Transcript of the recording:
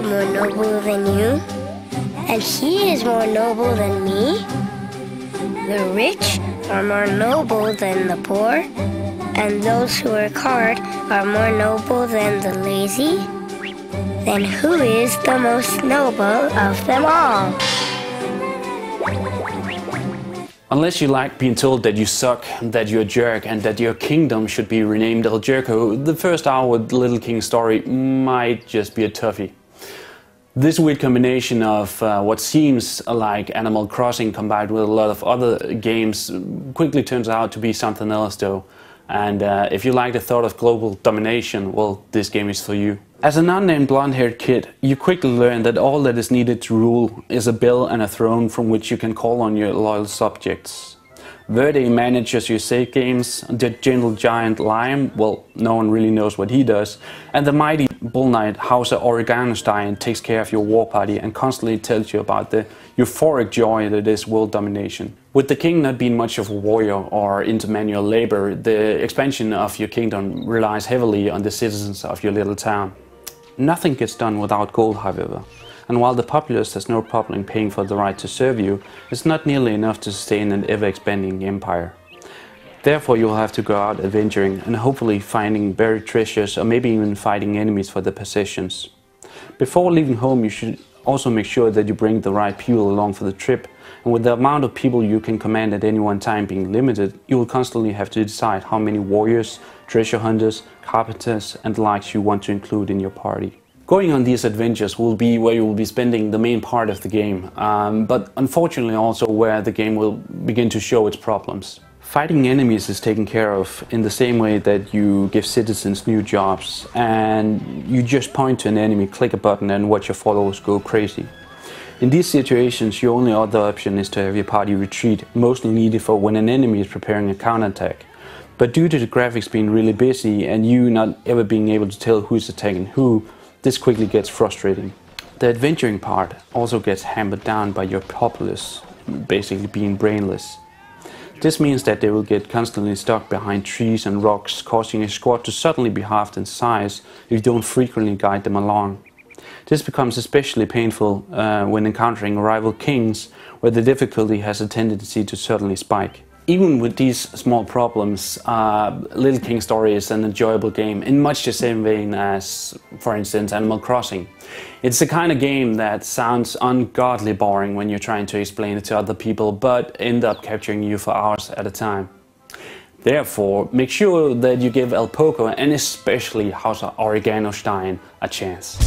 more noble than you, and he is more noble than me. The rich are more noble than the poor, and those who work hard are more noble than the lazy. Then who is the most noble of them all? Unless you like being told that you suck, that you're a jerk, and that your kingdom should be renamed El Jerko, the first hour with Little King's story might just be a toughie. This weird combination of what seems like Animal Crossing combined with a lot of other games quickly turns out to be something else though. And if you like the thought of global domination, well, this game is for you. As an unnamed blonde-haired kid, you quickly learn that all that is needed to rule is a bell and a throne from which you can call on your loyal subjects. Verde manages your save games, the gentle giant Lime, well, no one really knows what he does, and the mighty bull knight Hauser Oreganostein takes care of your war party and constantly tells you about the euphoric joy that is world domination. With the king not being much of a warrior or into manual labor, the expansion of your kingdom relies heavily on the citizens of your little town. Nothing gets done without gold, however. And while the populace has no problem paying for the right to serve you, it's not nearly enough to sustain an ever-expanding empire. Therefore you will have to go out adventuring and hopefully finding buried treasures or maybe even fighting enemies for the possessions. Before leaving home you should also make sure that you bring the right people along for the trip, and with the amount of people you can command at any one time being limited, you will constantly have to decide how many warriors, treasure hunters, carpenters and the likes you want to include in your party. Going on these adventures will be where you will be spending the main part of the game, but unfortunately also where the game will begin to show its problems. Fighting enemies is taken care of in the same way that you give citizens new jobs, and you just point to an enemy, click a button and watch your followers go crazy. In these situations, your only other option is to have your party retreat, mostly needed for when an enemy is preparing a counterattack. But due to the graphics being really busy and you not ever being able to tell who's attacking who, this quickly gets frustrating. The adventuring part also gets hampered down by your populace, basically being brainless. This means that they will get constantly stuck behind trees and rocks, causing a squad to suddenly be halved in size if you don't frequently guide them along. This becomes especially painful when encountering rival kings, where the difficulty has a tendency to suddenly spike. Even with these small problems, Little King's Story is an enjoyable game in much the same vein as, for instance, Animal Crossing. It's the kind of game that sounds ungodly boring when you're trying to explain it to other people, but end up capturing you for hours at a time. Therefore, make sure that you give El Poco and especially Hauser Oreganostein a chance.